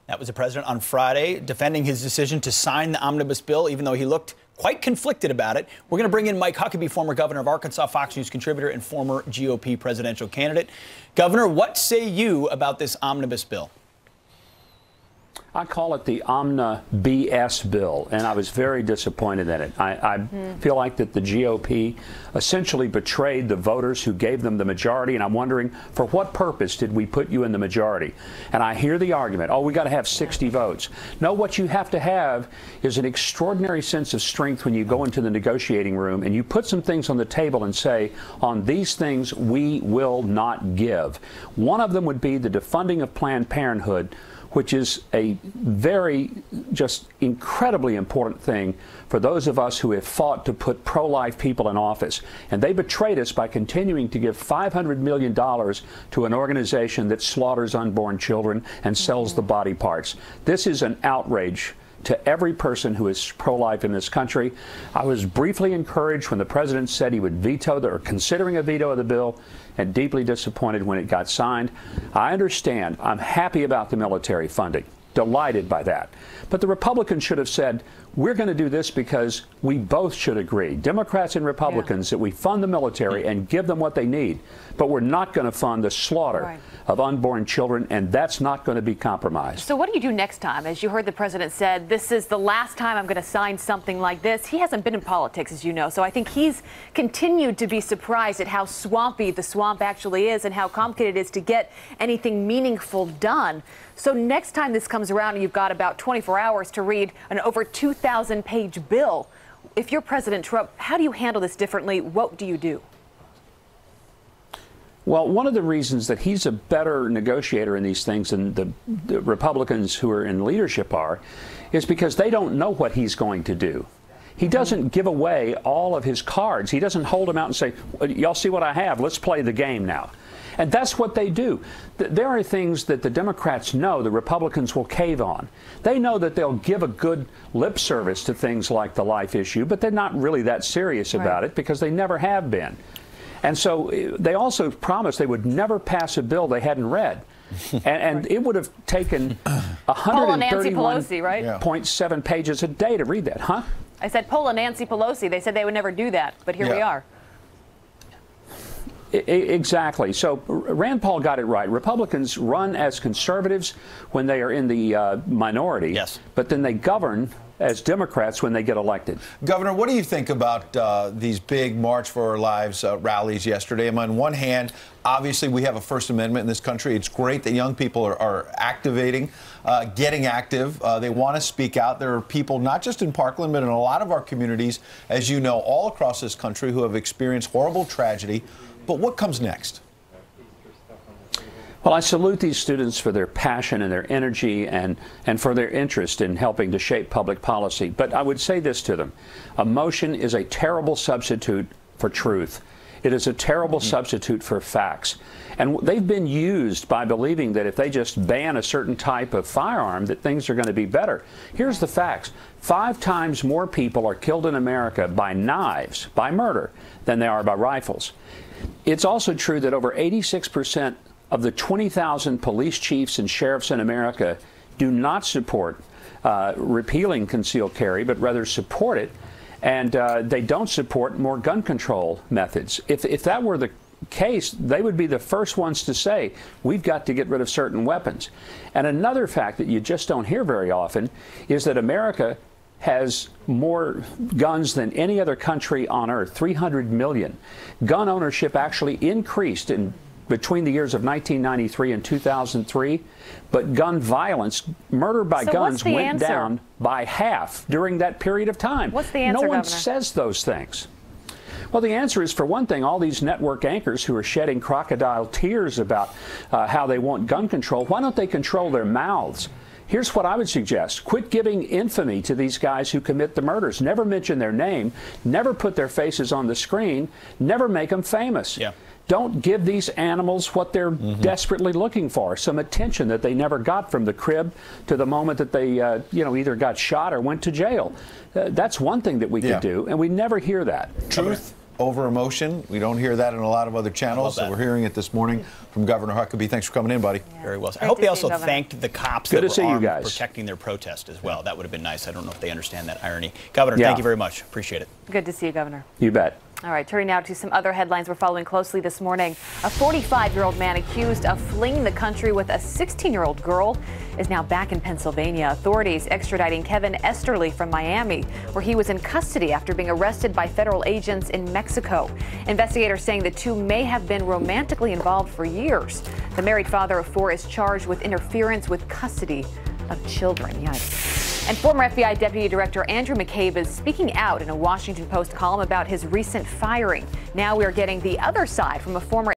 That was the president on Friday, defending his decision to sign the omnibus bill, even though he looked quite conflicted about it. We're going to bring in Mike Huckabee, former governor of Arkansas, Fox News contributor, and former GOP presidential candidate. Governor, what say you about this omnibus bill? I call it the Omna BS bill, and I was very disappointed in it. I feel like that the GOP essentially betrayed the voters who gave them the majority, and I'm wondering, for what purpose did we put you in the majority? And I hear the argument, oh, we got to have 60 votes. No, what you have to have is an extraordinary sense of strength when you go into the negotiating room and you put some things on the table and say, on these things we will not give. One of them would be the defunding of Planned Parenthood, which is a very, just incredibly important thing for those of us who have fought to put pro-life people in office. And they betrayed us by continuing to give $500 million to an organization that slaughters unborn children and sells the body parts. This is an outrage to every person who is pro-life in this country. I was briefly encouraged when the president said he would veto or considering a veto of the bill, and deeply disappointed when it got signed. I understand. I'm happy about the military funding. Delighted by that. But the Republicans should have said, we're going to do this because we both should agree, Democrats and Republicans, that we fund the military and give them what they need. But we're not going to fund the slaughter of unborn children, and that's not going to be compromised. So what do you do next time? As you heard the president said, this is the last time I'm going to sign something like this. He hasn't been in politics, as you know, so I think he's continued to be surprised at how swampy the swamp actually is and how complicated it is to get anything meaningful done. So next time this comes around and you've got about 24 hours to read an over 2,000-page bill, if you're President Trump, how do you handle this differently? What do you do? Well, one of the reasons that he's a better negotiator in these things than the Republicans who are in leadership are is because they don't know what he's going to do. He doesn't give away all of his cards. He doesn't hold them out and say, y'all see what I have, let's play the game now. And that's what they do. There are things that the Democrats know the Republicans will cave on. They know that they'll give a good lip service to things like the life issue, but they're not really that serious about it because they never have been. And so they also promised they would never pass a bill they hadn't read. And it would have taken 131.7 pages a day to read that, huh? I said, Paul and Nancy Pelosi, they said they would never do that, but here we are. Exactly. So Rand Paul got it right. Republicans run as conservatives when they are in the minority, but then they govern as Democrats when they get elected. Governor, what do you think about these big March for Our Lives rallies yesterday? On one hand, obviously we have a First Amendment in this country. It's great that young people are activating, getting active. They want to speak out. There are people, not just in Parkland, but in a lot of our communities, as you know, all across this country who have experienced horrible tragedy. But what comes next? Well, I salute these students for their passion and their energy and for their interest in helping to shape public policy. But I would say this to them. Emotion is a terrible substitute for truth. It is a terrible substitute for facts. And they've been used by believing that if they just ban a certain type of firearm, that things are going to be better. Here's the facts. 5 times more people are killed in America by knives, by murder, than they are by rifles. It's also true that over 86% of the 20,000 police chiefs and sheriffs in America do not support repealing concealed carry, but rather support it. And they don't support more gun control methods. If that were the case, they would be the first ones to say, we've got to get rid of certain weapons. And another fact that you just don't hear very often is that America has more guns than any other country on earth, 300 million. Gun ownership actually increased between the years of 1993 and 2003, but gun violence, murder by guns, went down by half during that period of time. What's the answer, No one Governor? says those things. Well, the answer is, for one thing, all these network anchors who are shedding crocodile tears about how they want gun control, why don't they control their mouths? Here's what I would suggest. Quit giving infamy to these guys who commit the murders. Never mention their name. Never put their faces on the screen. Never make them famous. Don't give these animals what they're desperately looking for, some attention that they never got from the crib to the moment that they either got shot or went to jail. That's one thing that we could do, and we never hear that. Truth over emotion. We don't hear that in a lot of other channels, so we're hearing it this morning from Governor Huckabee. Thanks for coming in, buddy. Yeah. Very well. I hope they also thanked the cops that were armed guys. protecting their protest as well. That would have been nice. I don't know if they understand that irony. Governor, Yeah. thank you very much. Appreciate it. Good to see you, Governor. You bet. All right, turning now to some other headlines we're following closely this morning. A 45-year-old man accused of fleeing the country with a 16-year-old girl is now back in Pennsylvania. Authorities extraditing Kevin Esterly from Miami, where he was in custody after being arrested by federal agents in Mexico. Investigators saying the two may have been romantically involved for years. The married father of 4 is charged with interference with custody of children. Yikes. And former FBI Deputy Director Andrew McCabe is speaking out in a Washington Post column about his recent firing. Now we are getting the other side from a former